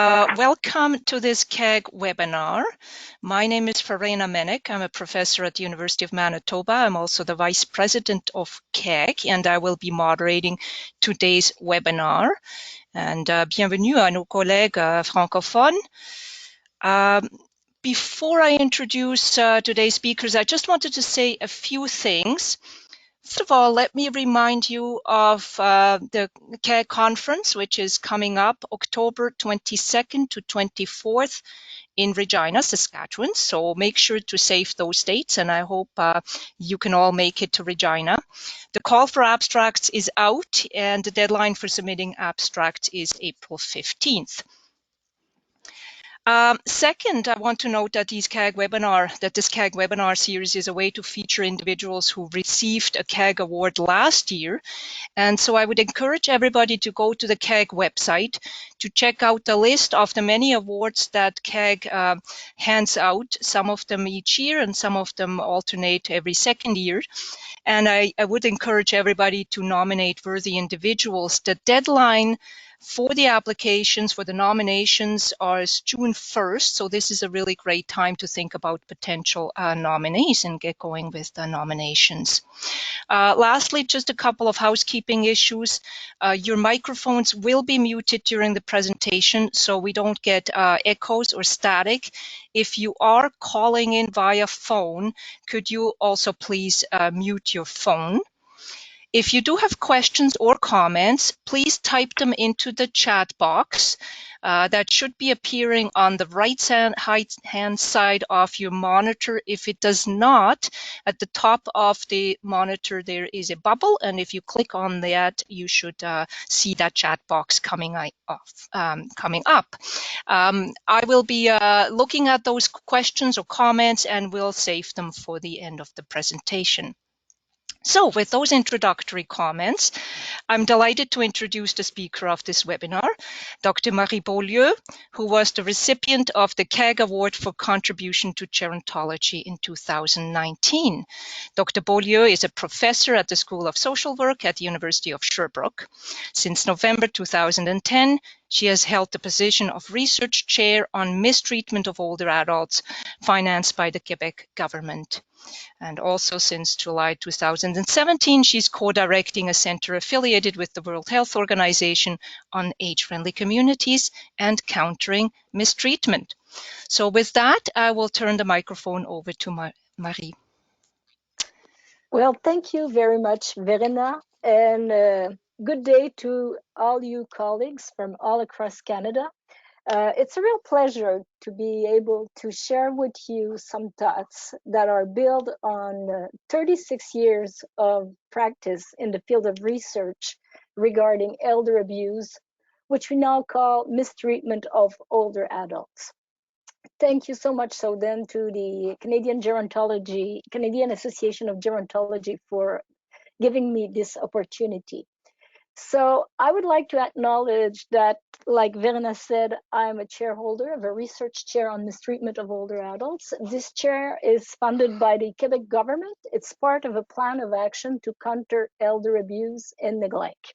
Welcome to this CAG webinar. My name is Verena Menek. I'm a professor at the University of Manitoba. I'm also the Vice President of CAG, and I will be moderating today's webinar. And bienvenue à nos collègues francophones. Before I introduce today's speakers, I just wanted to say a few things. First of all, let me remind you of the CAG conference, which is coming up October 22nd to 24th in Regina, Saskatchewan. So make sure to save those dates, and I hope you can all make it to Regina. The call for abstracts is out, and the deadline for submitting abstracts is April 15th. Second, I want to note that this CAG Webinar Series is a way to feature individuals who received a CAG award last year. And so I would encourage everybody to go to the CAG website to check out the list of the many awards that CAG hands out, some of them each year and some of them alternate every second year. And I would encourage everybody to nominate worthy individuals. The deadline for the applications, for the nominations, is June 1st. So this is a really great time to think about potential nominees and get going with the nominations. Lastly, just a couple of housekeeping issues. Your microphones will be muted during the presentation so we don't get echoes or static. If you are calling in via phone, could you also please mute your phone? If you do have questions or comments, please type them into the chat box that should be appearing on the right-hand side of your monitor. If it does not, at the top of the monitor there is a bubble, and if you click on that, you should see that chat box coming up. I will be looking at those questions or comments, and we'll save them for the end of the presentation. So with those introductory comments, I'm delighted to introduce the speaker of this webinar, Dr. Marie Beaulieu, who was the recipient of the CAG Award for Contribution to Gerontology in 2019. Dr. Beaulieu is a professor at the School of Social Work at the University of Sherbrooke. Since November 2010, she has held the position of research chair on mistreatment of older adults, financed by the Quebec government. And also since July 2017, she's co-directing a center affiliated with the World Health Organization on age-friendly communities and countering mistreatment. So with that, I will turn the microphone over to Marie. Well, thank you very much, Verena, and good day to all you colleagues from all across Canada. It's a real pleasure to be able to share with you some thoughts that are built on 36 years of practice in the field of research regarding elder abuse, which we now call mistreatment of older adults. Thank you so much so then to the Canadian Association of Gerontology for giving me this opportunity. So I would like to acknowledge that, like Verena said, I'm a chairholder of a research chair on mistreatment of older adults. This chair is funded by the Quebec government. It's part of a plan of action to counter elder abuse and neglect.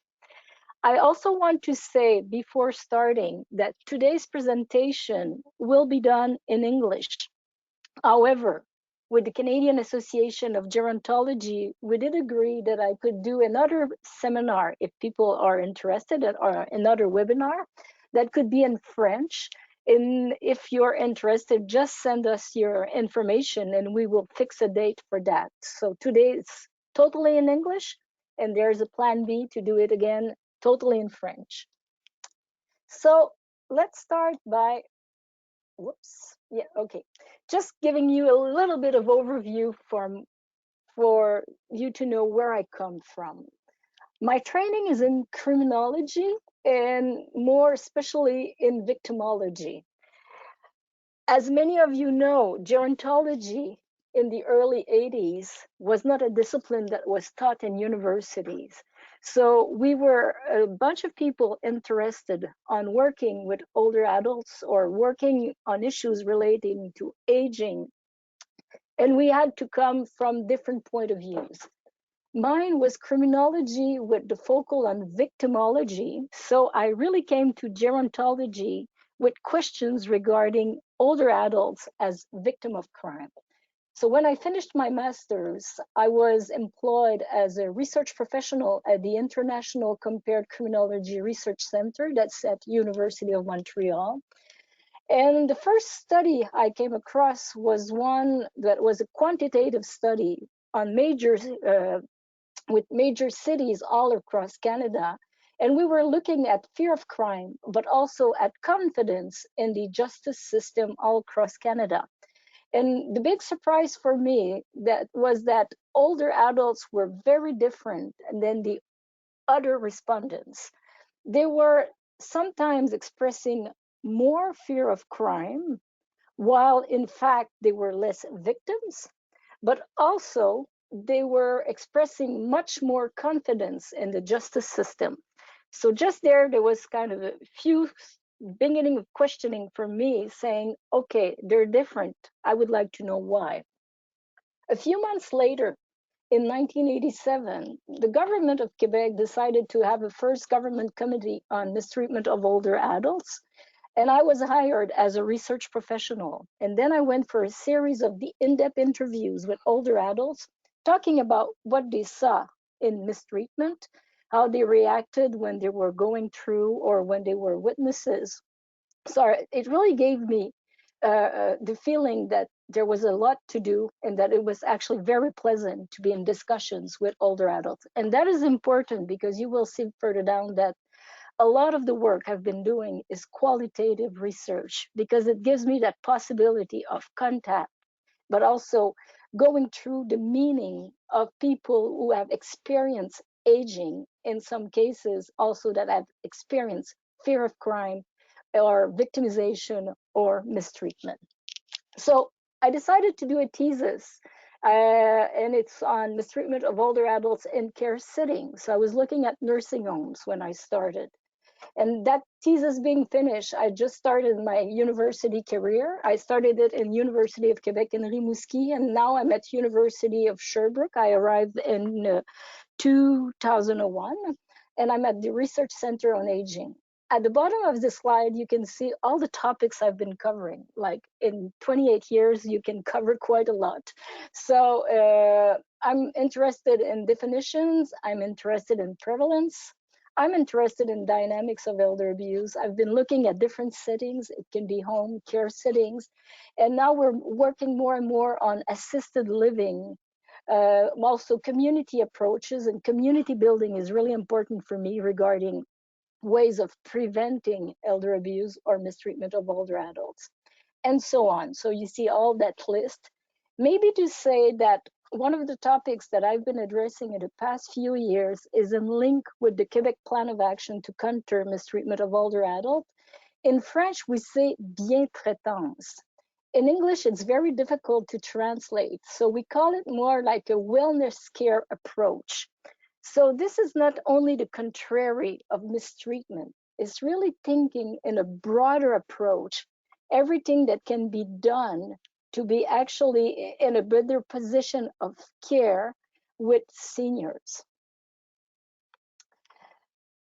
I also want to say before starting that today's presentation will be done in English. However, with the Canadian Association of Gerontology, we did agree that I could do another seminar if people are interested, or another webinar that could be in French. And if you're interested, just send us your information and we will fix a date for that. So today it's totally in English, and there's a plan B to do it again totally in French. So let's start by, just giving you a little bit of overview for you to know where I come from. My training is in criminology and more especially in victimology. As many of you know, gerontology in the early 80s was not a discipline that was taught in universities. So we were a bunch of people interested on working with older adults or working on issues relating to aging. And we had to come from different point of views. Mine was criminology with the focal on victimology. So I really came to gerontology with questions regarding older adults as victim of crime. So when I finished my master's, I was employed as a research professional at the International Compared Criminology Research Center that's at University of Montreal. And the first study I came across was one that was a quantitative study on with major cities all across Canada. And we were looking at fear of crime, but also at confidence in the justice system all across Canada. And the big surprise for me was that older adults were very different than the other respondents. They were sometimes expressing more fear of crime, while in fact they were less victims, but also they were expressing much more confidence in the justice system. So just there was kind of a few beginning of questioning for me, saying, okay, they're different. I would like to know why. A few months later, in 1987, the government of Quebec decided to have a first government committee on mistreatment of older adults. And I was hired as a research professional. And then I went for a series of the in-depth interviews with older adults, talking about what they saw in mistreatment, how they reacted when they were going through or when they were witnesses. So it really gave me the feeling that there was a lot to do and that it was actually very pleasant to be in discussions with older adults. And that is important because you will see further down that a lot of the work I've been doing is qualitative research because it gives me that possibility of contact, but also going through the meaning of people who have experienced aging, in some cases also that have experienced fear of crime or victimization or mistreatment. So I decided to do a thesis, and it's on mistreatment of older adults in care settings. So I was looking at nursing homes when I started. And that thesis being finished, I just started my university career. I started it in University of Quebec in Rimouski, and now I'm at University of Sherbrooke. I arrived in 2001, and I'm at the Research Center on Aging. At the bottom of the slide, you can see all the topics I've been covering. Like in 28 years, you can cover quite a lot. So I'm interested in definitions. I'm interested in prevalence. I'm interested in dynamics of elder abuse. I've been looking at different settings. It can be home care settings. And now we're working more and more on assisted living, also community approaches, and community building is really important for me regarding ways of preventing elder abuse or mistreatment of older adults, and so on. So you see all that list. Maybe to say that one of the topics that I've been addressing in the past few years is in link with the Quebec Plan of Action to counter mistreatment of older adults. In French, we say bien-traitance. In English, it's very difficult to translate. So we call it more like a wellness care approach. So this is not only the contrary of mistreatment, it's really thinking in a broader approach, everything that can be done to be actually in a better position of care with seniors.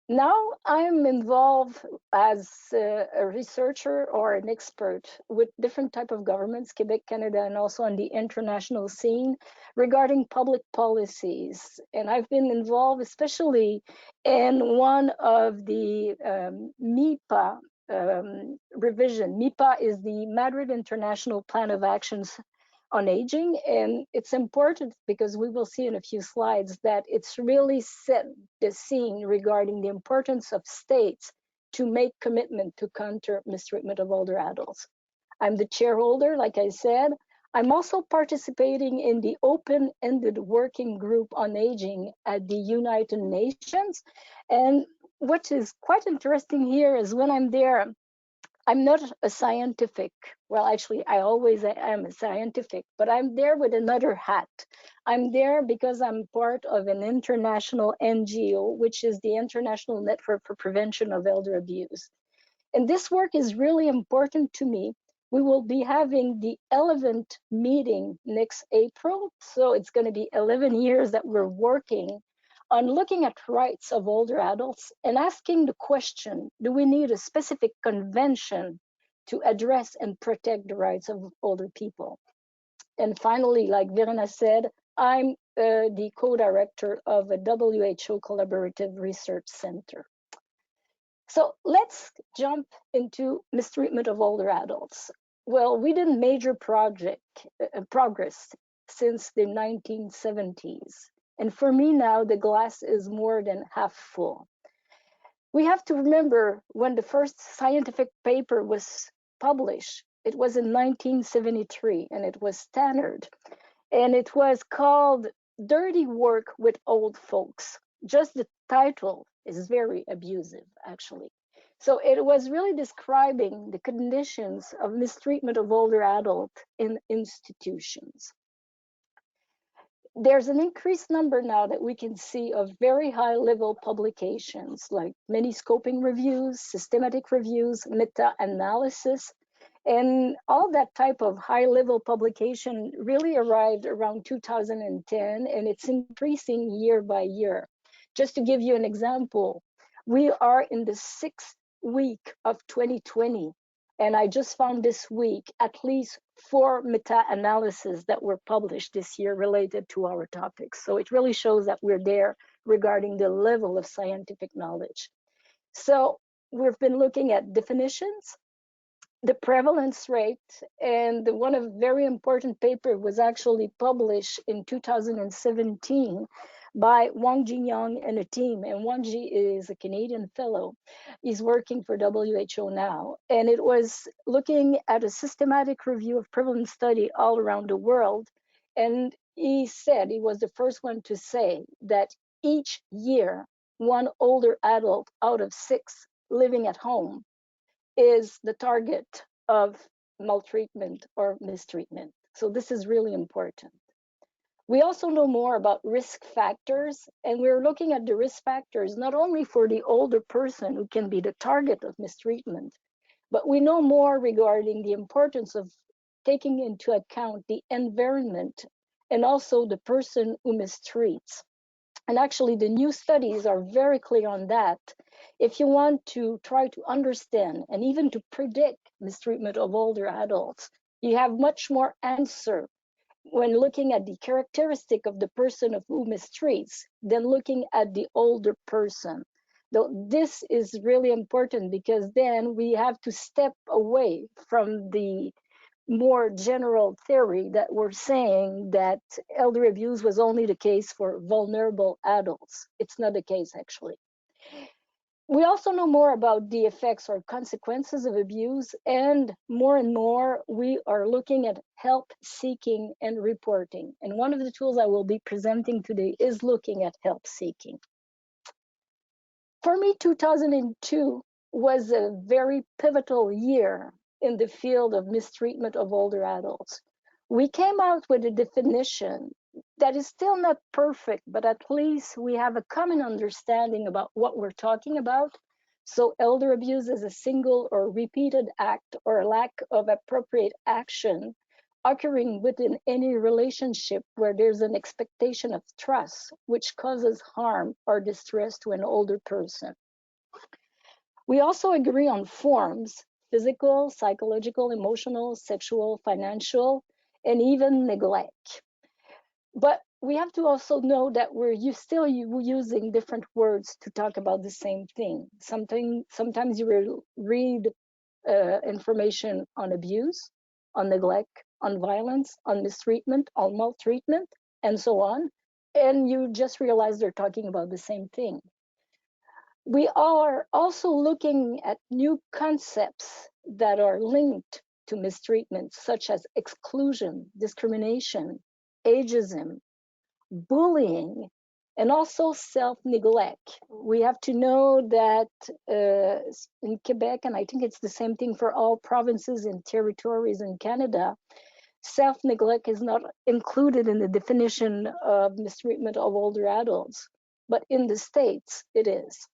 Now I'm involved as a researcher or an expert with different type of governments, Quebec, Canada, and also on the international scene regarding public policies. And I've been involved especially in one of the MIPA revision. MIPA is the Madrid International Plan of Actions on Aging, and it's important because we will see in a few slides that it's really set the scene regarding the importance of states to make commitment to counter mistreatment of older adults. I'm the chairholder, like I said. I'm also participating in the open-ended working group on aging at the United Nations. And what is quite interesting here is when I'm there, I'm not a scientific, well, actually, I always am a scientific, but I'm there with another hat. I'm there because I'm part of an international NGO, which is the International Network for Prevention of Elder Abuse. And this work is really important to me. We will be having the 11th meeting next April. So it's going to be 11 years that we're working on looking at rights of older adults and asking the question, do we need a specific convention to address and protect the rights of older people. And finally, like Verena said, I'm the co-director of a WHO Collaborative Research Center. So let's jump into mistreatment of older adults. Well, we did major progress since the 1970s. And for me now, the glass is more than half full. We have to remember when the first scientific paper was published, it was in 1973, and it was standard. And it was called Dirty Work with Old Folks. Just the title is very abusive, actually. So it was really describing the conditions of mistreatment of older adults in institutions. There's an increased number now that we can see of very high level publications like many scoping reviews, systematic reviews, meta-analysis, and all that type of high level publication really arrived around 2010, and it's increasing year by year. Just to give you an example, we are in the 6th week of 2020, and I just found this week at least 4 meta-analyses that were published this year related to our topics. So it really shows that we're there regarding the level of scientific knowledge. So we've been looking at definitions, the prevalence rate, and one of very important paper was actually published in 2017 by Wang Jinyang and a team. And Wang Ji is a Canadian fellow. He's working for WHO now. And it was looking at a systematic review of prevalence study all around the world. And he said, he was the first one to say that each year, one older adult out of 6 living at home is the target of maltreatment or mistreatment. So this is really important. We also know more about risk factors, and we're looking at the risk factors not only for the older person who can be the target of mistreatment, but we know more regarding the importance of taking into account the environment and also the person who mistreats. And actually, the new studies are very clear on that. If you want to try to understand and even to predict mistreatment of older adults, you have much more answer when looking at the characteristic of the person of who mistreats than looking at the older person. Though this is really important because then we have to step away from the more general theory that we're saying that elder abuse was only the case for vulnerable adults. It's not the case, actually. We also know more about the effects or consequences of abuse, and more we are looking at help seeking and reporting. And one of the tools I will be presenting today is looking at help seeking. For me, 2002 was a very pivotal year in the field of mistreatment of older adults. We came out with a definition that is still not perfect, but at least we have a common understanding about what we're talking about. So elder abuse is a single or repeated act or lack of appropriate action occurring within any relationship where there's an expectation of trust, which causes harm or distress to an older person. We also agree on forms: physical, psychological, emotional, sexual, financial, and even neglect. But we have to also know that we're still using different words to talk about the same thing. Sometimes you will read information on abuse, on neglect, on violence, on mistreatment, on maltreatment, and so on, and you just realize they're talking about the same thing. We are also looking at new concepts that are linked to mistreatment, such as exclusion, discrimination, ageism, bullying, and also self-neglect. We have to know that in Quebec, and I think it's the same thing for all provinces and territories in Canada, self-neglect is not included in the definition of mistreatment of older adults, but in the States, it is.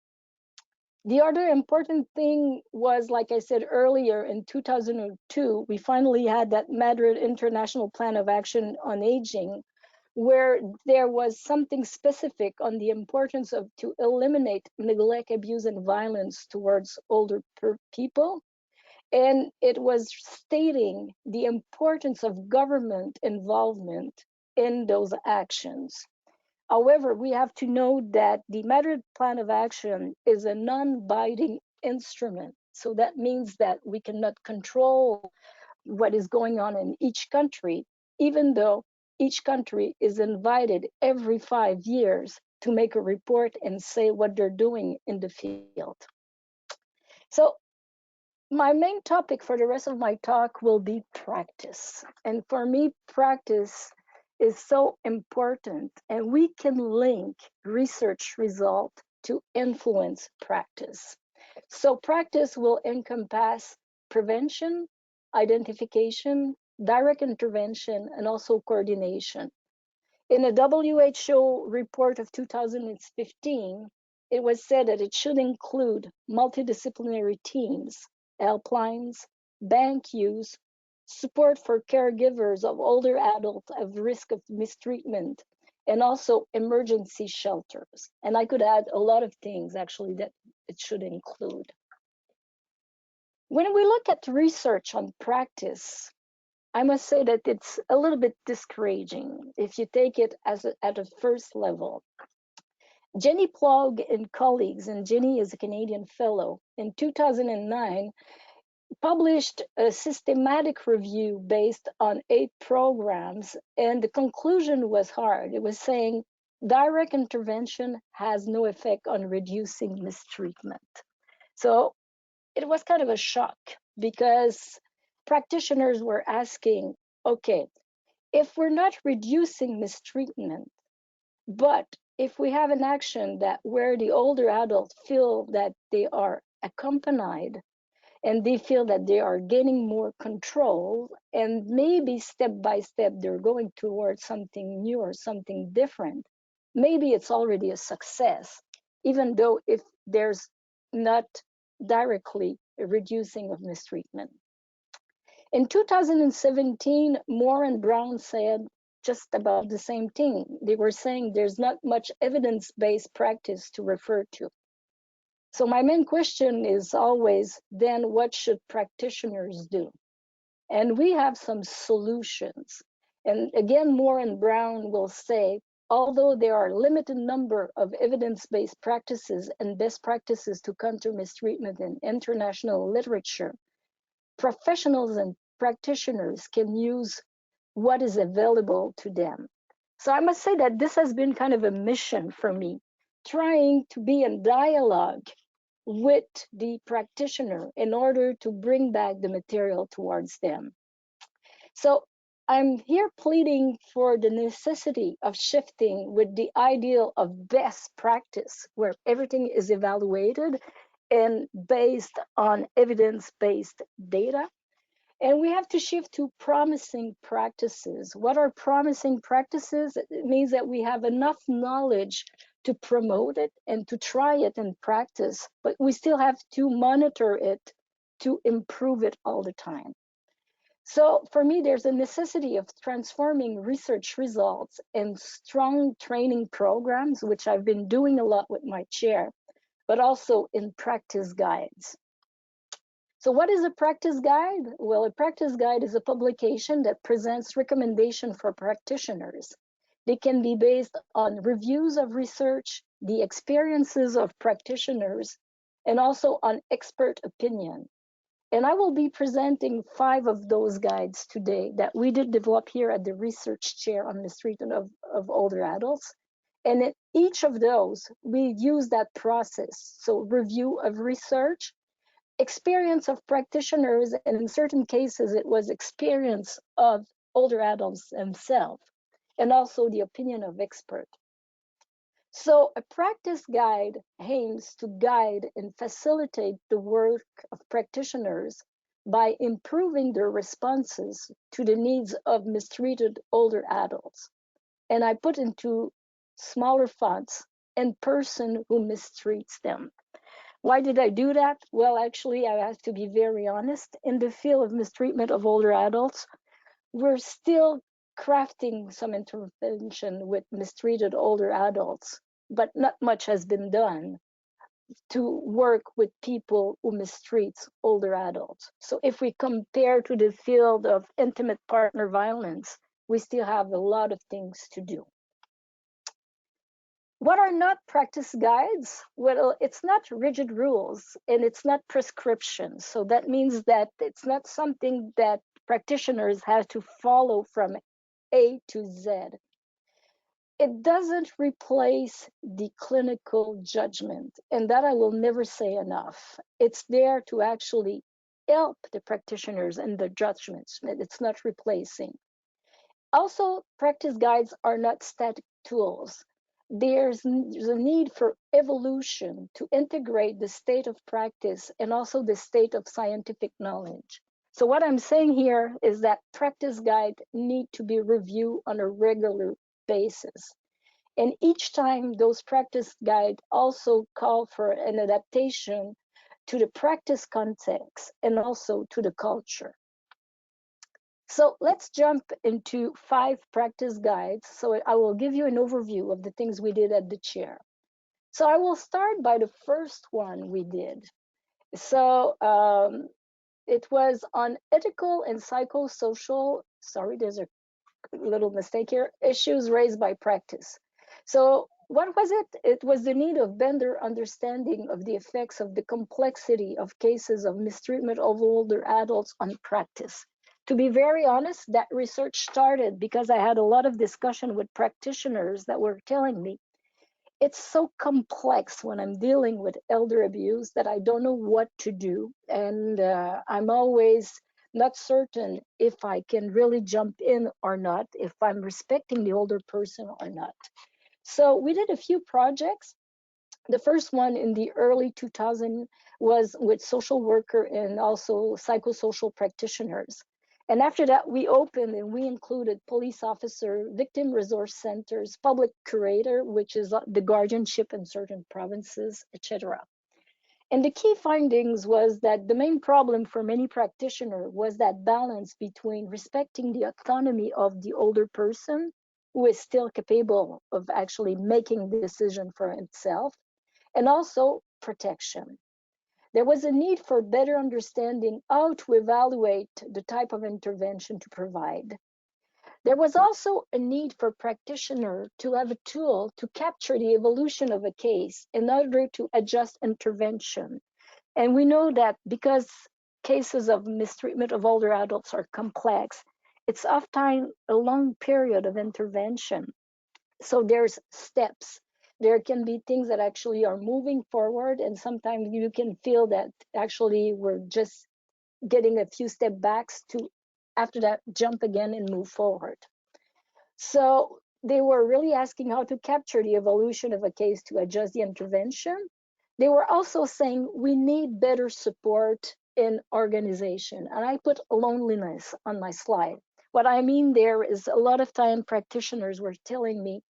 The other important thing was, like I said earlier, in 2002, we finally had that Madrid International Plan of Action on Aging, where there was something specific on the importance of to eliminate neglect, abuse, and violence towards older people. And it was stating the importance of government involvement in those actions. However, we have to note that the Madrid Plan of Action is a non-binding instrument. So that means that we cannot control what is going on in each country, even though each country is invited every 5 years to make a report and say what they're doing in the field. So my main topic for the rest of my talk will be practice. And for me, practice is so important, and we can link research result to influence practice. So practice will encompass prevention, identification, direct intervention, and also coordination. In a WHO report of 2015, it was said that it should include multidisciplinary teams, helplines, bank use, support for caregivers of older adults at risk of mistreatment, and also emergency shelters. And I could add a lot of things actually that it should include. When we look at research on practice, I must say that it's a little bit discouraging if you take it as at a first level. Jenny Plog and colleagues, and Jenny is a Canadian fellow, in 2009 published a systematic review based on 8 programs, and the conclusion was hard. It was saying direct intervention has no effect on reducing mistreatment. So it was kind of a shock because practitioners were asking, okay, if we're not reducing mistreatment, but if we have an action that where the older adults feel that they are accompanied and they feel that they are gaining more control, and maybe step by step they're going towards something new or something different, maybe it's already a success, even though if there's not directly a reducing of mistreatment. In 2017, Moore and Brown said just about the same thing. They were saying there's not much evidence-based practice to refer to. So my main question is always, then what should practitioners do? And we have some solutions. And again, Moore and Brown will say, although there are a limited number of evidence-based practices and best practices to counter mistreatment in international literature, professionals and practitioners can use what is available to them. So I must say that this has been kind of a mission for me, trying to be in dialogue with the practitioner in order to bring back the material towards them. So I'm here pleading for the necessity of shifting with the ideal of best practice, where everything is evaluated and based on evidence-based data. And we have to shift to promising practices. What are promising practices? It means that we have enough knowledge to promote it and to try it in practice, but we still have to monitor it to improve it all the time. So for me, there's a necessity of transforming research results and strong training programs, which I've been doing a lot with my chair, but also in practice guides. So what is a practice guide? Well, a practice guide is a publication that presents recommendations for practitioners. They can be based on reviews of research, the experiences of practitioners, and also on expert opinion. And I will be presenting 5 of those guides today that we did develop here at the research chair on mistreatment of older adults. And in each of those, we use that process. So review of research, experience of practitioners, and in certain cases, it was experience of older adults themselves, and also the opinion of experts. So a practice guide aims to guide and facilitate the work of practitioners by improving their responses to the needs of mistreated older adults. And I put into smaller fonts, and person who mistreats them. Why did I do that? Well, actually, I have to be very honest. In the field of mistreatment of older adults, we're still crafting some intervention with mistreated older adults, but not much has been done. to work with people who mistreat older adults. So if we compare to the field of intimate partner violence, we still have a lot of things to do. What are not practice guides? Well, it's not rigid rules and it's not prescriptions. So that means that it's not something that practitioners have to follow from A to Z. It doesn't replace the clinical judgment, and that I will never say enough. It's there to actually help the practitioners and the judgments. It's not replacing. Also, practice guides are not static tools. There's a need for evolution to integrate the state of practice and also the state of scientific knowledge. So what I'm saying here is that practice guides need to be reviewed on a regular basis. And each time those practice guides also call for an adaptation to the practice context and also to the culture. So let's jump into 5 practice guides. So I will give you an overview of the things we did at the chair. So I will start by the first one we did. So it was on ethical and psychosocial, sorry, there's a little mistake here, issues raised by practice. So what was it? It was the need of better understanding of the effects of the complexity of cases of mistreatment of older adults on practice. To be very honest, that research started because I had a lot of discussion with practitioners that were telling me it's so complex when I'm dealing with elder abuse that I don't know what to do. And I'm always not certain if I can really jump in or not, if I'm respecting the older person or not. So we did a few projects. The first one in the early 2000s was with social worker and also psychosocial practitioners. And after that, we opened and we included police officer, victim resource centers, public curator, which is the guardianship in certain provinces, etc. And the key findings was that the main problem for many practitioners was that balance between respecting the autonomy of the older person, who is still capable of actually making the decision for himself, and also protection. There was a need for better understanding how to evaluate the type of intervention to provide. There was also a need for practitioners to have a tool to capture the evolution of a case in order to adjust intervention. And we know that because cases of mistreatment of older adults are complex, it's often a long period of intervention. So there's steps. There can be things that actually are moving forward, and sometimes you can feel that actually we're just getting a few step backs to after that jump again and move forward. So they were really asking how to capture the evolution of a case to adjust the intervention. They were also saying we need better support in organization. And I put loneliness on my slide. What I mean there is a lot of time practitioners were telling me,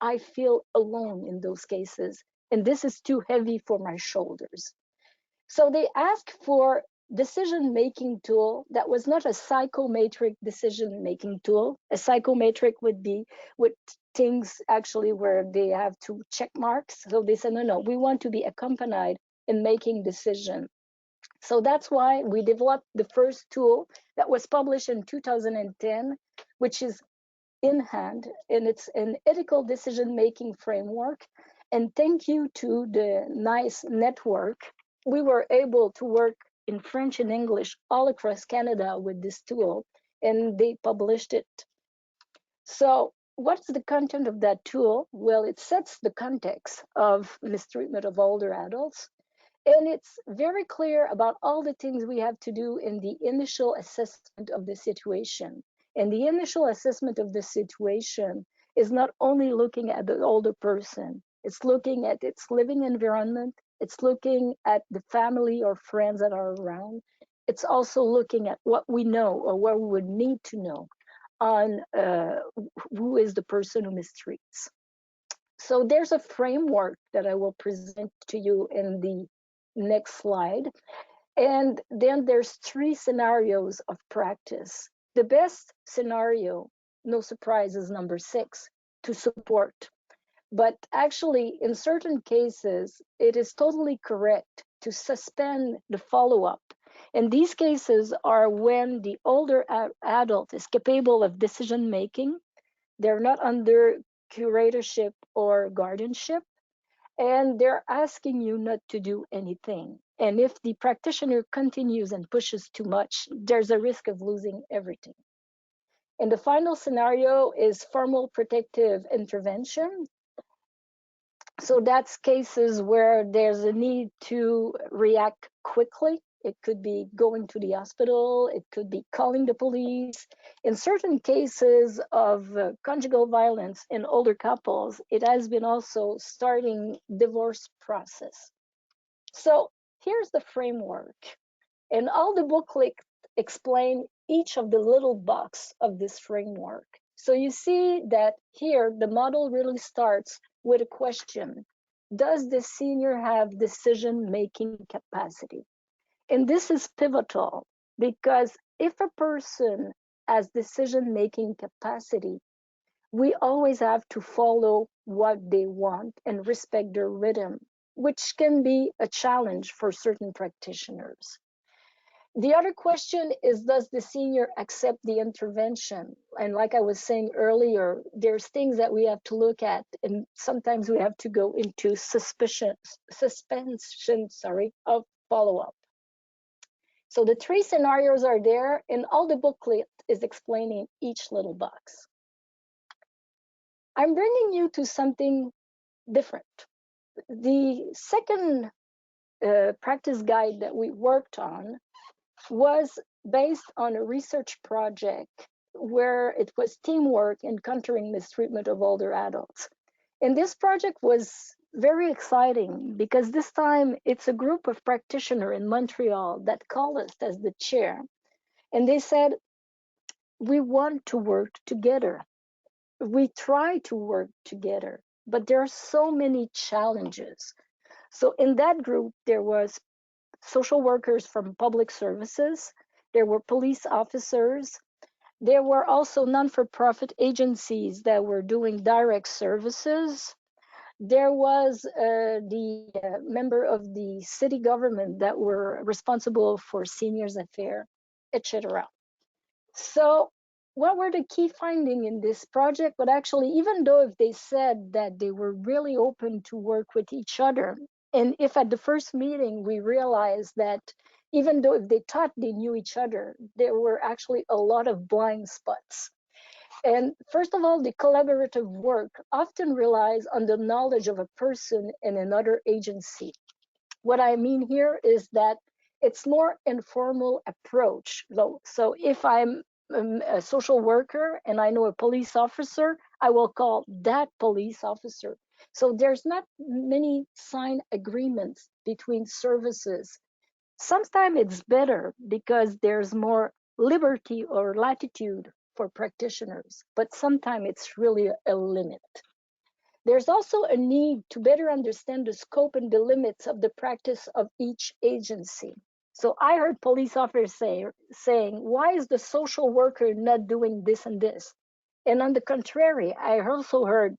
I feel alone in those cases, and this is too heavy for my shoulders. So they asked for decision-making tool that was not a psychometric decision-making tool. A psychometric would be with things actually where they have to check marks. So they said, no, we want to be accompanied in making decision. So that's why we developed the first tool that was published in 2010, which is in hand, and it's an ethical decision-making framework. And thank you to the NICE network, we were able to work in French and English all across Canada with this tool, and they published it. So what's the content of that tool? Well, it sets the context of mistreatment of older adults. And it's very clear about all the things we have to do in the initial assessment of the situation. And the initial assessment of the situation is not only looking at the older person, it's looking at its living environment, it's looking at the family or friends that are around. It's also looking at what we know or what we would need to know on who is the person who mistreats. So there's a framework that I will present to you in the next slide. And then there's 3 scenarios of practice. The best scenario, no surprise, is number 6, to support. But actually, in certain cases, it is totally correct to suspend the follow-up. And these cases are when the older adult is capable of decision making, they're not under curatorship or guardianship, and they're asking you not to do anything. And if the practitioner continues and pushes too much, there's a risk of losing everything. And the final scenario is formal protective intervention. So that's cases where there's a need to react quickly. It could be going to the hospital, it could be calling the police. In certain cases of conjugal violence in older couples, it has been also starting divorce process. So here's the framework. And all the booklet explain each of the little box of this framework. So you see that here the model really starts with a question. Does the senior have decision-making capacity? And this is pivotal because if a person has decision-making capacity, we always have to follow what they want and respect their rhythm, which can be a challenge for certain practitioners. The other question is, does the senior accept the intervention? And like I was saying earlier, there's things that we have to look at, and sometimes we have to go into suspension, of follow-up. So the three scenarios are there, and all the booklet is explaining each little box. I'm bringing you to something different. The second practice guide that we worked on was based on a research project where it was teamwork in countering mistreatment of older adults. And this project was very exciting because this time it's a group of practitioners in Montreal that called us as the chair. And they said, we want to work together. We try to work together, but there are so many challenges. So in that group, there was social workers from public services, there were police officers, there were also non-for-profit agencies that were doing direct services. There was the member of the city government that were responsible for seniors affairs, etc. So what were the key findings in this project? But actually, even though if they said that they were really open to work with each other, and if at the first meeting we realized that even though if they thought they knew each other, there were actually a lot of blind spots. And first of all, the collaborative work often relies on the knowledge of a person in another agency. What I mean here is that it's more informal approach. So if I'm a social worker and I know a police officer, I will call that police officer. So there's not many signed agreements between services. Sometimes it's better because there's more liberty or latitude for practitioners, but sometimes it's really a limit. There's also a need to better understand the scope and the limits of the practice of each agency. So I heard police officers saying, why is the social worker not doing this and this? And on the contrary, I also heard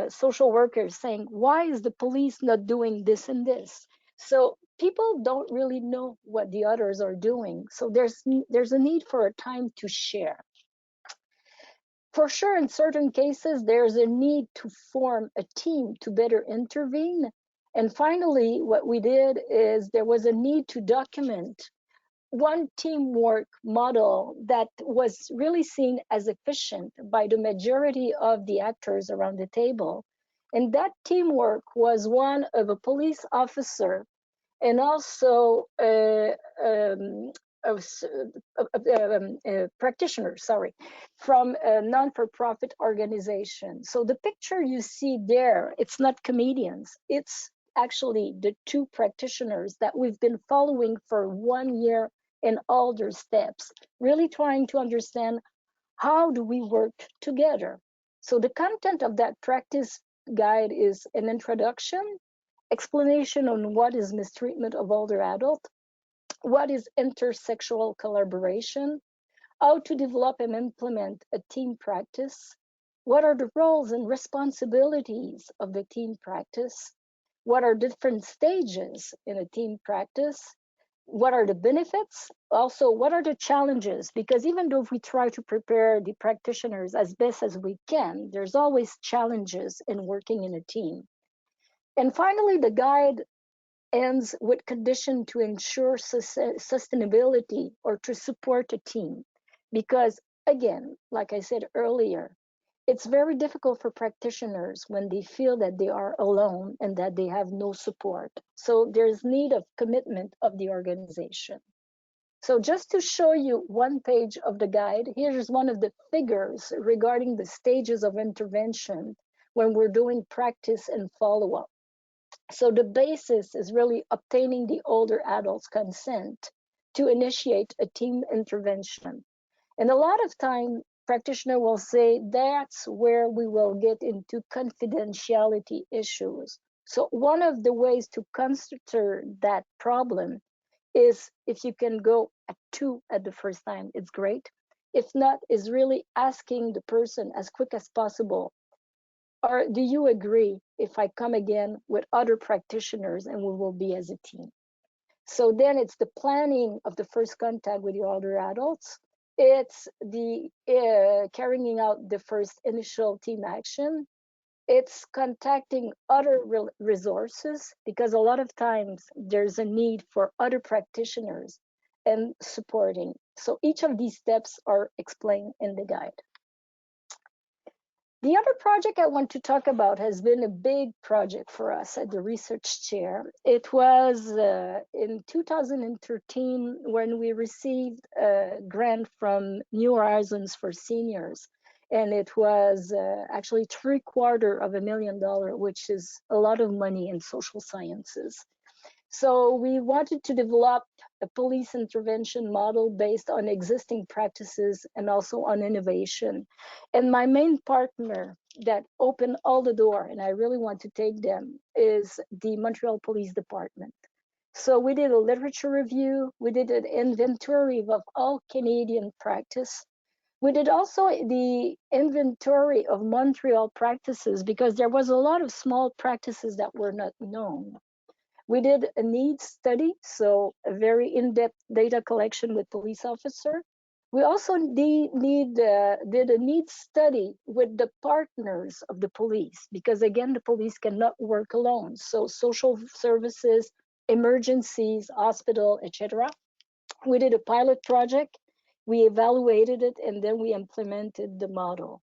social workers saying, why is the police not doing this and this? So people don't really know what the others are doing. So there's a need for a time to share. For sure, in certain cases, there's a need to form a team to better intervene. And finally, what we did is there was a need to document one teamwork model that was really seen as efficient by the majority of the actors around the table. And that teamwork was one of a police officer and also practitioners, from a non-for-profit organization. So the picture you see there, it's not comedians, it's actually the two practitioners that we've been following for 1 year in all their steps, really trying to understand how do we work together. So the content of that practice guide is an introduction, explanation on what is mistreatment of older adults, what is intersexual collaboration, how to develop and implement a team practice, What are the roles and responsibilities of the team practice? What are different stages in a team practice? What are the benefits? Also, what are the challenges? Because even though we try to prepare the practitioners as best as we can, there's always challenges in working in a team. And finally, the guide ends with condition to ensure sustainability or to support a team. Because again, like I said earlier, it's very difficult for practitioners when they feel that they are alone and that they have no support. So there's need of commitment of the organization. So just to show you one page of the guide, here's one of the figures regarding the stages of intervention when we're doing practice and follow-up. So the basis is really obtaining the older adult's consent to initiate a team intervention. And a lot of time, practitioner will say that's where we will get into confidentiality issues. So one of the ways to consider that problem is if you can go at 2 at the first time, it's great. If not, is really asking the person as quick as possible, or do you agree if I come again with other practitioners and we will be as a team? So then it's the planning of the first contact with the older adults. It's the carrying out the first initial team action. It's contacting other resources because a lot of times there's a need for other practitioners and supporting. So each of these steps are explained in the guide. The other project I want to talk about has been a big project for us at the research chair. It was in 2013 when we received a grant from New Horizons for Seniors. And it was actually $750,000, which is a lot of money in social sciences. So we wanted to develop a police intervention model based on existing practices and also on innovation. And my main partner that opened all the door, and I really want to take them, is the Montreal Police Department. So we did a literature review, we did an inventory of all Canadian practice. We did also the inventory of Montreal practices because there was a lot of small practices that were not known. We did a needs study, so a very in-depth data collection with police officer. We also did a needs study with the partners of the police, because again, the police cannot work alone. So social services, emergencies, hospital, etc. We did a pilot project, we evaluated it, and then we implemented the model.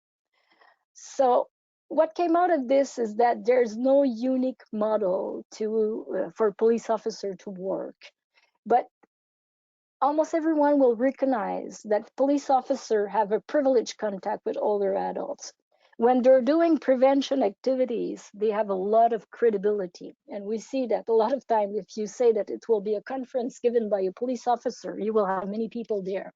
So what came out of this is that there's no unique model for a police officer to work, but almost everyone will recognize that police officers have a privileged contact with older adults. When they're doing prevention activities, they have a lot of credibility. And we see that a lot of time, if you say that it will be a conference given by a police officer, you will have many people there.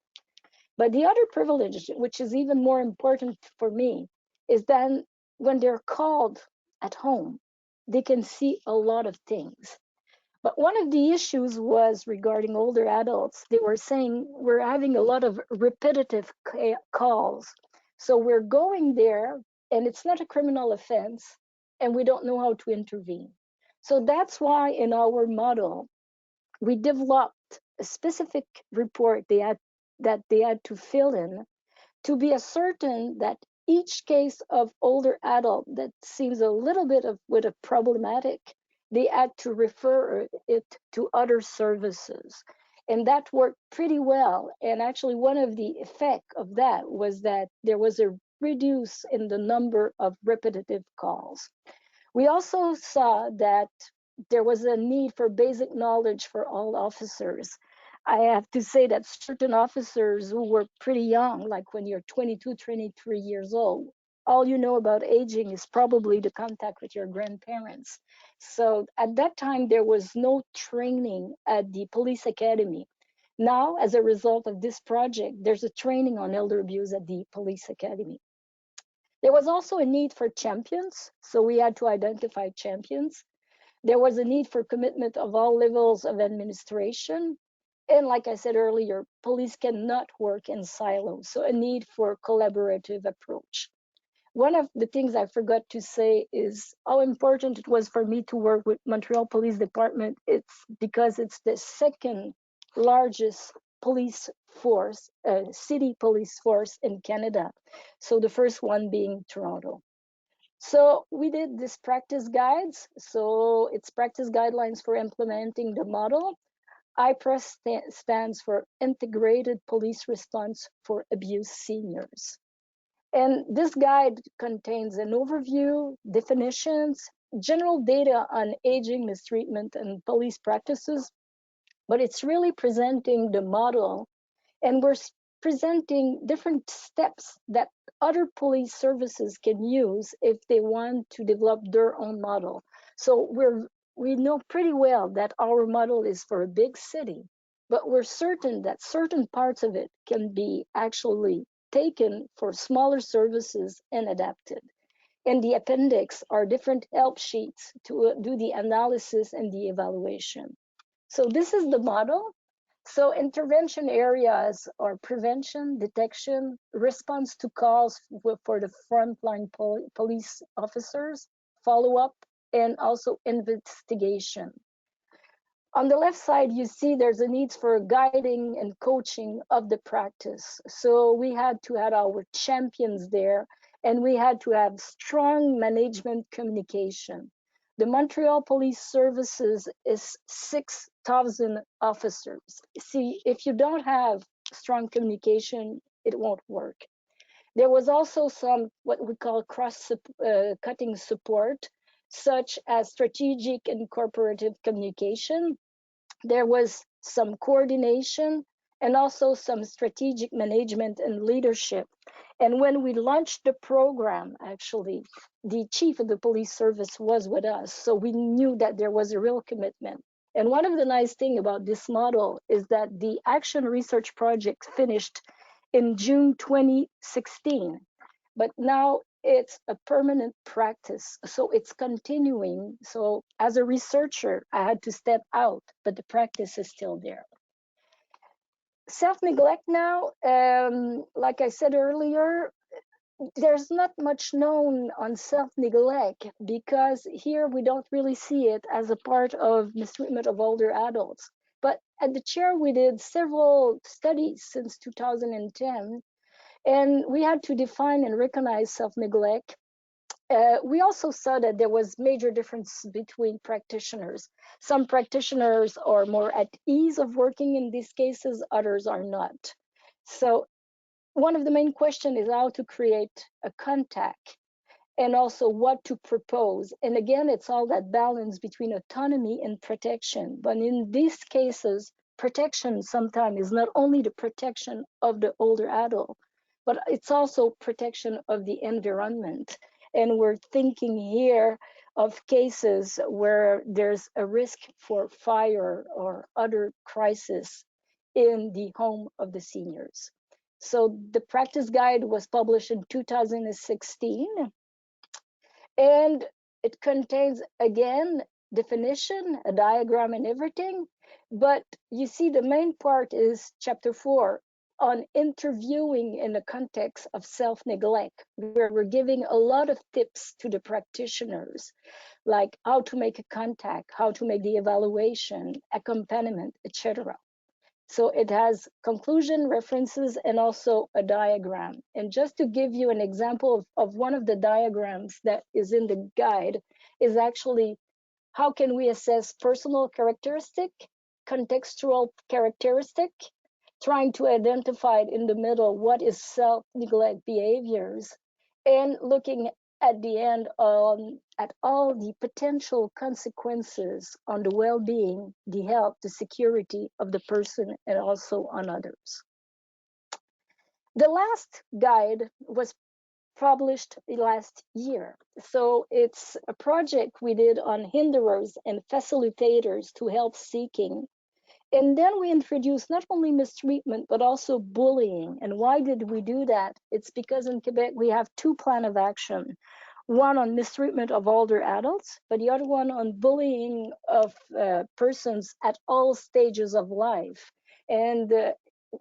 But the other privilege, which is even more important for me, is then when they're called at home, they can see a lot of things. But one of the issues was regarding older adults. They were saying we're having a lot of repetitive calls. So we're going there and it's not a criminal offense and we don't know how to intervene. So that's why in our model, we developed a specific report that they had to fill in to be certain that each case of older adult that seems a little bit of with a problematic, they had to refer it to other services. And that worked pretty well. And actually one of the effect of that was that there was a reduce in the number of repetitive calls. We also saw that there was a need for basic knowledge for all officers. I have to say that certain officers who were pretty young, like when you're 22, 23 years old, all you know about aging is probably the contact with your grandparents. So at that time, there was no training at the police academy. Now, as a result of this project, there's a training on elder abuse at the police academy. There was also a need for champions, so we had to identify champions. There was a need for commitment of all levels of administration. And like I said earlier, police cannot work in silos, so a need for collaborative approach. one of the things I forgot to say is how important it was for me to work with Montreal Police Department. It's because it's the second largest police force, city police force in Canada. So the first one being Toronto. So we did this practice guides. So it's practice guidelines for implementing the model. IPRES stands for Integrated Police Response for Abused Seniors. And this guide contains an overview, definitions, general data on aging, mistreatment, and police practices, but it's really presenting the model, and we're presenting different steps that other police services can use if they want to develop their own model. So we know pretty well that our model is for a big city, but we're certain that certain parts of it can be actually taken for smaller services and adapted. In the appendix are different help sheets to do the analysis and the evaluation. So this is the model. So intervention areas are prevention, detection, response to calls for the frontline police officers, follow-up, and also investigation. On the left side, you see there's a need for guiding and coaching of the practice. So we had to have our champions there, and we had to have strong management communication. The Montreal Police Services is 6,000 officers. See, if you don't have strong communication, it won't work. There was also some what we call cross-cutting support, such as strategic and corporative communication. There was some coordination and also some strategic management and leadership. And when we launched the program, actually, the chief of the police service was with us. So we knew that there was a real commitment. And one of the nice things about this model is that the action research project finished in June 2016. But now it's a permanent practice, so it's continuing. So as a researcher, I had to step out, but the practice is still there. Self-neglect now, like I said earlier, there's not much known on self-neglect because here we don't really see it as a part of mistreatment of older adults. But at the chair, we did several studies since 2010, and we had to define and recognize self-neglect. We also saw that there was major difference between practitioners. Some practitioners are more at ease of working in these cases, others are not. So one of the main questions is how to create a contact and also what to propose. And again, it's all that balance between autonomy and protection. But in these cases, protection sometimes is not only the protection of the older adult, but it's also protection of the environment. And we're thinking here of cases where there's a risk for fire or other crisis in the home of the seniors. So the practice guide was published in 2016, and it contains, again, definition, a diagram and everything. But you see the main part is chapter 4 on interviewing in the context of self-neglect, where we're giving a lot of tips to the practitioners, like how to make a contact, how to make the evaluation, accompaniment, etc. So it has conclusion, references, and also a diagram. And just to give you an example of one of the diagrams that is in the guide is actually how can we assess personal characteristic, contextual characteristic, trying to identify in the middle what is self-neglect behaviors, and looking at the end at all the potential consequences on the well-being, the health, the security of the person, and also on others. The last guide was published last year. So it's a project we did on hinderers and facilitators to help seeking. And then we introduced not only mistreatment, but also bullying. And why did we do that? It's because in Quebec, we have 2 plans of action. One on mistreatment of older adults, but the other one on bullying of persons at all stages of life. And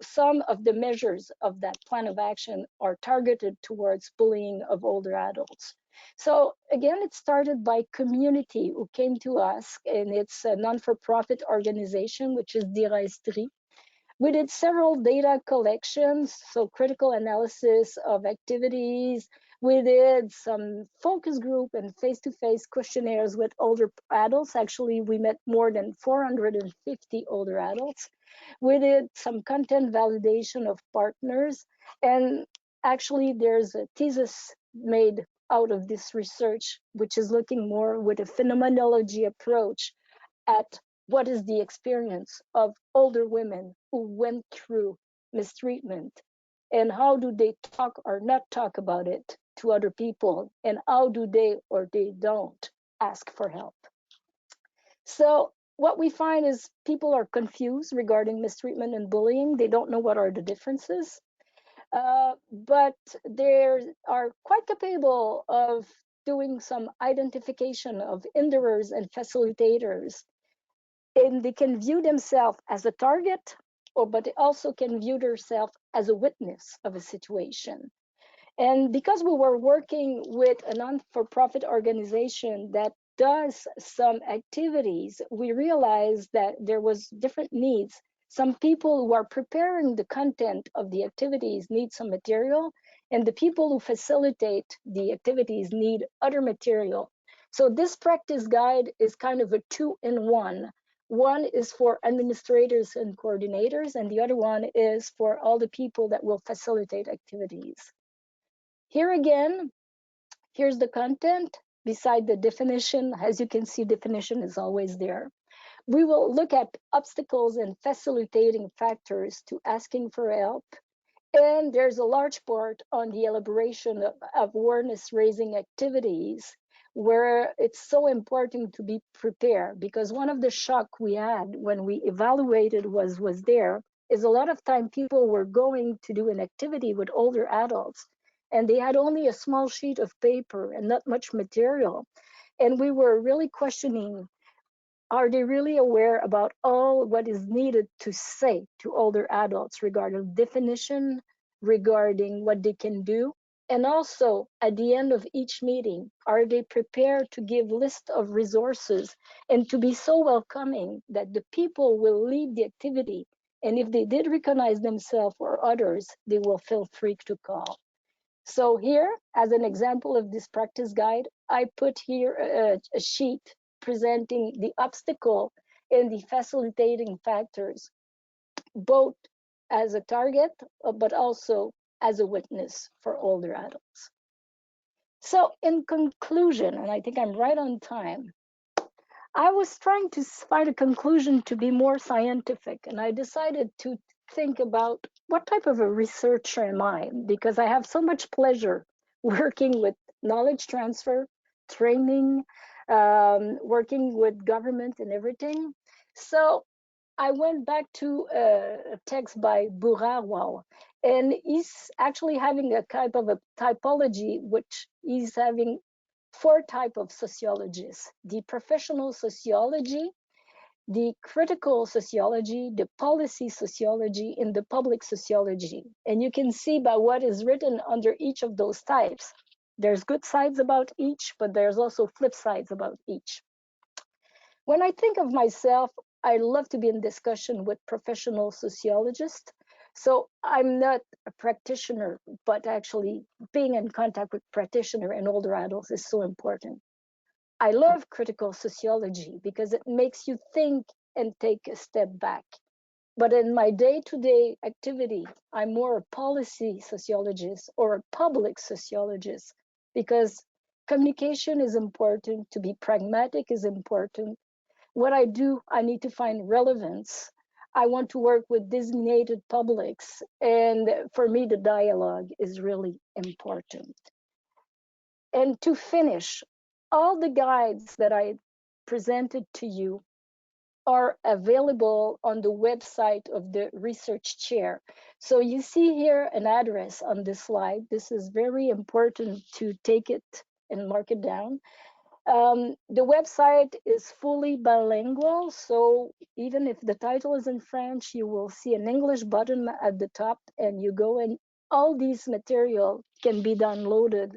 some of the measures of that plan of action are targeted towards bullying of older adults. So again, it started by community who came to us, and it's a non-for-profit organization, which is Direstri. We did several data collections, so critical analysis of activities. We did some focus group and face-to-face questionnaires with older adults. Actually, we met more than 450 older adults. We did some content validation of partners. And actually, there's a thesis made out of this research, which is looking more with a phenomenology approach at what is the experience of older women who went through mistreatment, and how do they talk or not talk about it to other people, and how do they or they don't ask for help. So what we find is people are confused regarding mistreatment and bullying. They don't know what are the differences, but they are quite capable of doing some identification of hinderers and facilitators, and they can view themselves as a target, but they also can view themselves as a witness of a situation. And because we were working with a non-for-profit organization that does some activities, we realized that there was different needs. Some people who are preparing the content of the activities need some material, and the people who facilitate the activities need other material. So this practice guide is kind of a two-in-one. One is for administrators and coordinators, and the other one is for all the people that will facilitate activities. Here again, here's the content. Beside the definition, as you can see, definition is always there. We will look at obstacles and facilitating factors to asking for help. And there's a large part on the elaboration of awareness raising activities, where it's so important to be prepared, because one of the shock we had when we evaluated was there is a lot of time people were going to do an activity with older adults, and they had only a small sheet of paper and not much material. And we were really questioning, are they really aware about all what is needed to say to older adults regarding definition, regarding what they can do? And also, at the end of each meeting, are they prepared to give list of resources and to be so welcoming that the people will lead the activity? And if they did recognize themselves or others, they will feel free to call. So here, as an example of this practice guide, I put here a sheet presenting the obstacle and the facilitating factors, both as a target, but also as a witness for older adults. So in conclusion, and I think I'm right on time, I was trying to find a conclusion to be more scientific, and I decided to think about what type of a researcher am I, because I have so much pleasure working with knowledge transfer, training, working with government and everything. So I went back to a text by Bourarwal, and he's actually having a type of a typology, which he's having 4 types of sociologists: the professional sociology, the critical sociology, the policy sociology, and the public sociology. And you can see by what is written under each of those types, there's good sides about each, but there's also flip sides about each. When I think of myself, I love to be in discussion with professional sociologists. So I'm not a practitioner, but actually being in contact with practitioners and older adults is so important. I love critical sociology because it makes you think and take a step back. But in my day-to-day activity, I'm more a policy sociologist or a public sociologist, because communication is important, to be pragmatic is important. What I do, I need to find relevance. I want to work with designated publics, and for me, the dialogue is really important. And to finish, all the guides that I presented to you are available on the website of the research chair. So you see here an address on this slide. This is very important to take it and mark it down. The website is fully bilingual, so even if the title is in French, you will see an English button at the top, and you go and all these material can be downloaded,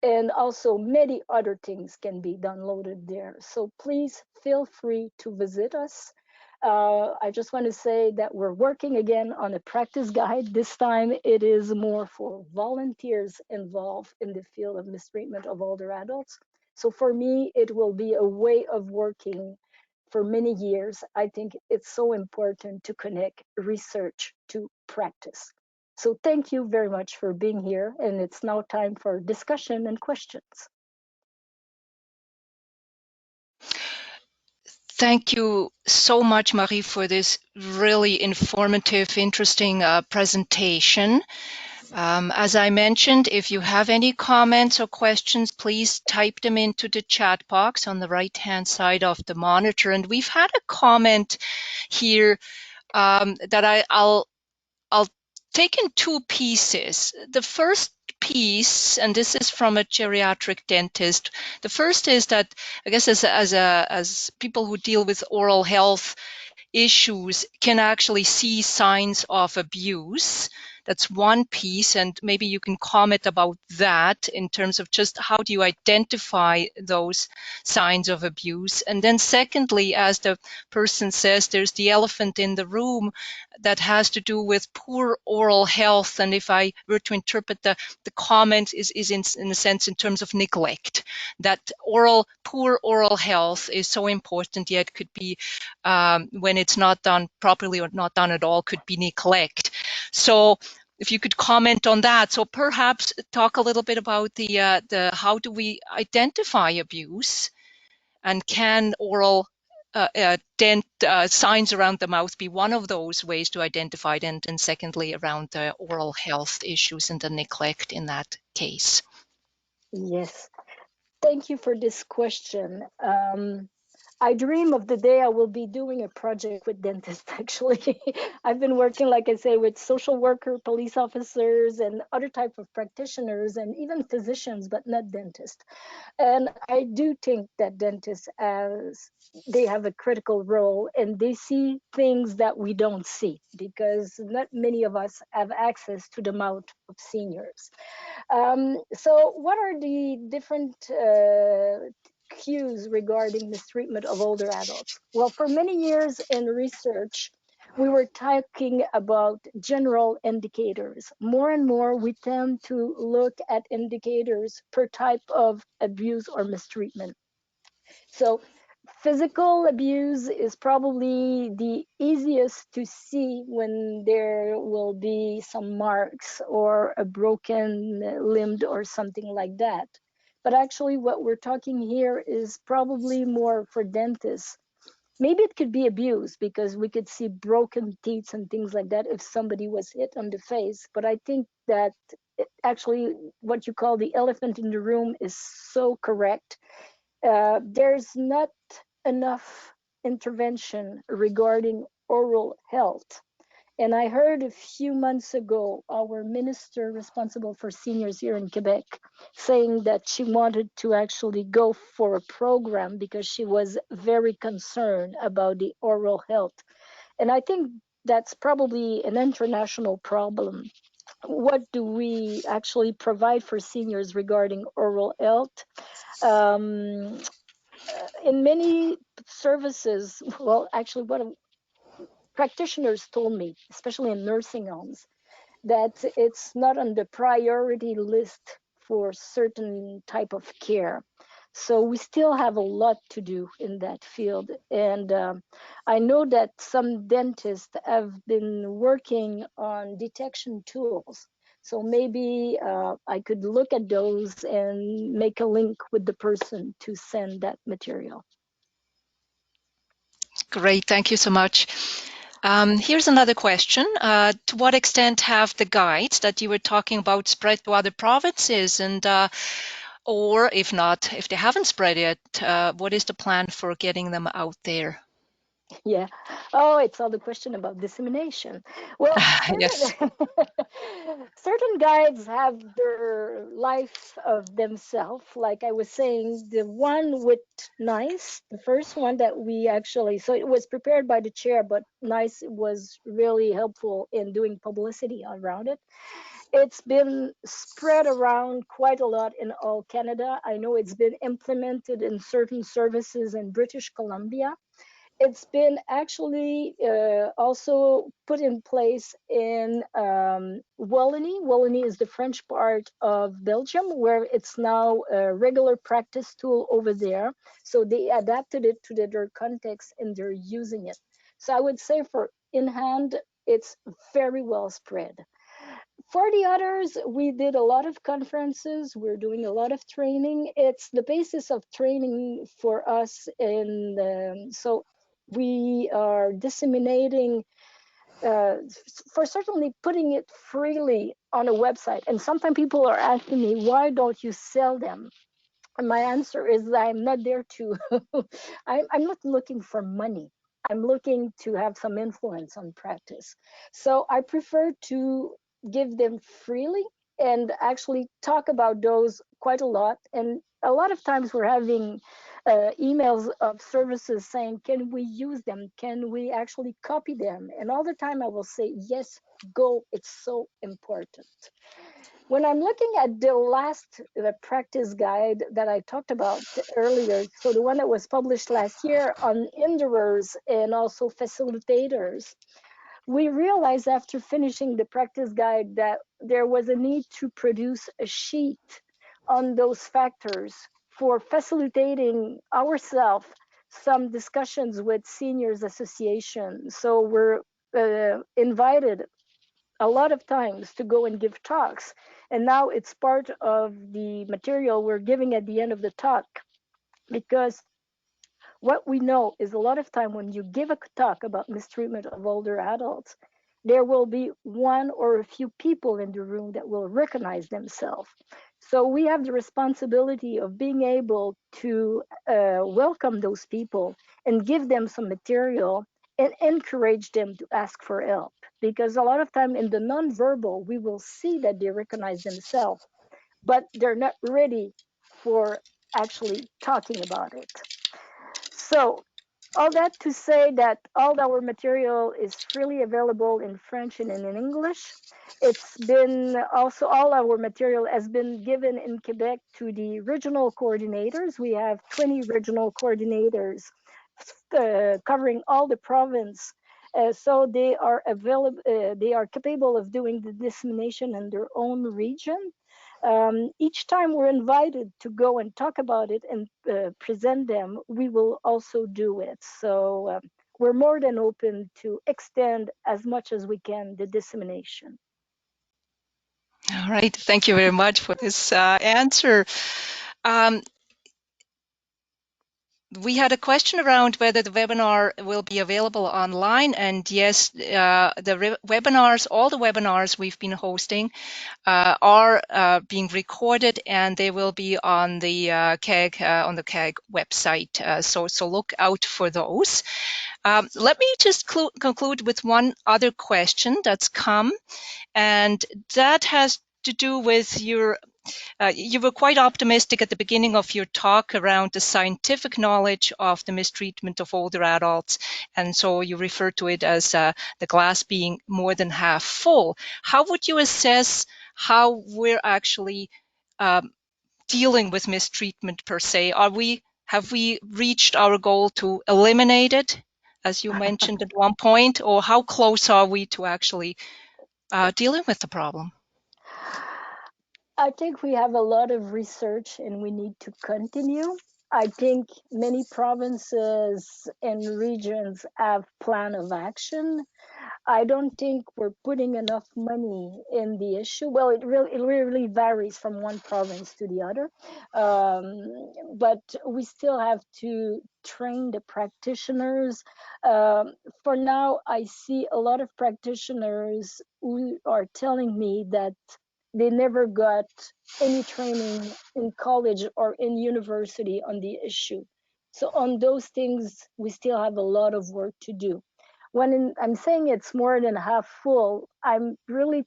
and also many other things can be downloaded there. So please feel free to visit us. I just want to say that we're working again on a practice guide. This time it is more for volunteers involved in the field of mistreatment of older adults. So for me, it will be a way of working for many years. I think it's so important to connect research to practice. So thank you very much for being here, and it's now time for discussion and questions. Thank you so much, Marie, for this really informative, interesting presentation. As I mentioned, if you have any comments or questions, please type them into the chat box on the right-hand side of the monitor. And we've had a comment here that I'll take in two pieces. The first piece, and this is from a geriatric dentist. The first is that I guess as people who deal with oral health issues can actually see signs of abuse. That's one piece, and maybe you can comment about that in terms of just how do you identify those signs of abuse. And then secondly, as the person says, there's the elephant in the room that has to do with poor oral health. And if I were to interpret the comment is in a sense in terms of neglect, that poor oral health is so important, yet could be when it's not done properly or not done at all, could be neglect. So if you could comment on that. So perhaps talk a little bit about the how do we identify abuse, and can oral signs around the mouth be one of those ways to identify it, and secondly around the oral health issues and the neglect in that case. Yes, thank you for this question. I dream of the day I will be doing a project with dentists, actually. I've been working, like I say, with social worker, police officers, and other type of practitioners, and even physicians, but not dentists. And I do think that dentists, as they have a critical role, and they see things that we don't see, because not many of us have access to the mouth of seniors. So what are the different cues regarding mistreatment of older adults? Well, for many years in research, we were talking about general indicators. More and more, we tend to look at indicators per type of abuse or mistreatment. So physical abuse is probably the easiest to see when there will be some marks or a broken limb or something like that. But actually what we're talking here is probably more for dentists. Maybe it could be abuse because we could see broken teeth and things like that if somebody was hit on the face. But I think that actually what you call the elephant in the room is so correct. There's not enough intervention regarding oral health. And I heard a few months ago our minister responsible for seniors here in Quebec saying that she wanted to actually go for a program because she was very concerned about the oral health. And I think that's probably an international problem. What do we actually provide for seniors regarding oral health? Um, in many services, well, actually, what practitioners told me, especially in nursing homes, that it's not on the priority list for certain type of care. So we still have a lot to do in that field. And I know that some dentists have been working on detection tools. So maybe I could look at those and make a link with the person to send that material. Great, thank you so much. Here's another question. To what extent have the guides that you were talking about spread to other provinces? And or if not, if they haven't spread yet, what is the plan for getting them out there? Yeah. Oh, it's all the question about dissemination. Well, Yes. Certain guides have their life of themselves. Like I was saying, the one with NICE, the first one that we actually, so it was prepared by the chair, but NICE was really helpful in doing publicity around it. It's been spread around quite a lot in all Canada. I know it's been implemented in certain services in British Columbia. It's been actually also put in place in Wallonie. Wallonie is the French part of Belgium, where it's now a regular practice tool over there. So they adapted it to their context and they're using it. So I would say for in hand, it's very well spread. For the others, we did a lot of conferences. We're doing a lot of training. It's the basis of training for us. So we are disseminating, for certainly putting it freely on a website. And sometimes people are asking me, why don't you sell them? And my answer is I'm not there to, I'm not looking for money. I'm looking to have some influence on practice. So I prefer to give them freely and actually talk about those quite a lot. And a lot of times we're having emails of services saying, can we use them? Can we actually copy them? And all the time I will say, yes, go. It's so important. When I'm looking at the practice guide that I talked about earlier, so the one that was published last year on indorers and also facilitators, we realized after finishing the practice guide that there was a need to produce a sheet on those factors for facilitating ourselves some discussions with seniors association. So we're invited a lot of times to go and give talks. And now it's part of the material we're giving at the end of the talk, because what we know is a lot of time when you give a talk about mistreatment of older adults, there will be one or a few people in the room that will recognize themselves. So we have the responsibility of being able to welcome those people and give them some material and encourage them to ask for help. Because a lot of time in the nonverbal, we will see that they recognize themselves, but they're not ready for actually talking about it. So all that to say that all our material is freely available in French and in English. It's been also, all our material has been given in Quebec to the regional coordinators. We have 20 regional coordinators covering all the province. So they are available, they are capable of doing the dissemination in their own region. Each time we're invited to go and talk about it and present them, we will also do it. So we're more than open to extend as much as we can the dissemination. All right, thank you very much for this answer. We had a question around whether the webinar will be available online, and yes, the webinars, all the webinars we've been hosting are being recorded, and they will be on the CAG website. So look out for those. Let me just conclude with one other question that's come, and that has to do with your. You were quite optimistic at the beginning of your talk around the scientific knowledge of the mistreatment of older adults, and so you referred to it as the glass being more than half full. How would you assess how we're actually dealing with mistreatment per se? Have we reached our goal to eliminate it, as you mentioned at one point, or how close are we to actually dealing with the problem? I think we have a lot of research and we need to continue. I think many provinces and regions have plan of action. I don't think we're putting enough money in the issue. Well, it really varies from one province to the other. But we still have to train the practitioners. For now, I see a lot of practitioners who are telling me that they never got any training in college or in university on the issue. So on those things, we still have a lot of work to do. When I'm saying it's more than half full, I'm really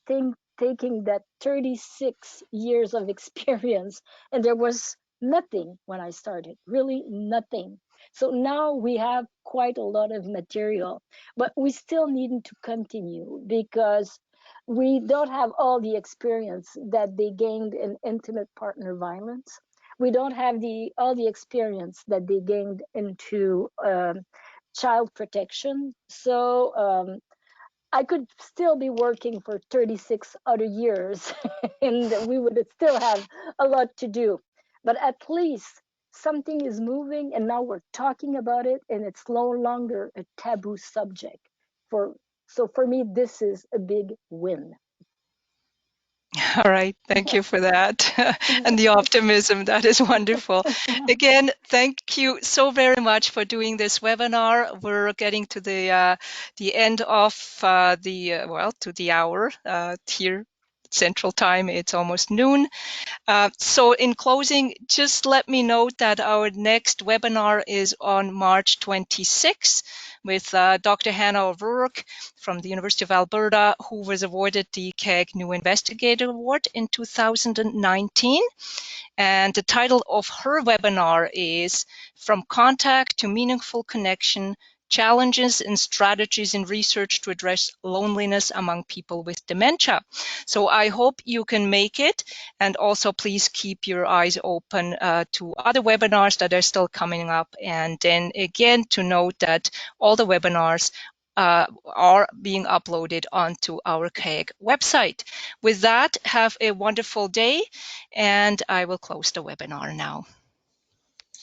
taking that 36 years of experience, and there was nothing when I started, really nothing. So now we have quite a lot of material, but we still need to continue because we don't have all the experience that they gained in intimate partner violence. We don't have all the experience that they gained into child protection. So I could still be working for 36 other years and we would still have a lot to do. But at least something is moving and now we're talking about it and it's no longer a taboo subject. So for me, this is a big win. All right, thank you for that. And the optimism, that is wonderful. Again, thank you so very much for doing this webinar. We're getting to the end of to the hour here, Central Time. It's almost noon. So in closing, just let me note that our next webinar is on March 26th with Dr. Hannah O'Rourke from the University of Alberta, who was awarded the CAG New Investigator Award in 2019. And the title of her webinar is From Contact to Meaningful Connection, Challenges and Strategies in Research to Address Loneliness Among People with Dementia. So I hope you can make it, and also please keep your eyes open to other webinars that are still coming up. And then again, to note that all the webinars are being uploaded onto our CAG website. With that, have a wonderful day, and I will close the webinar now.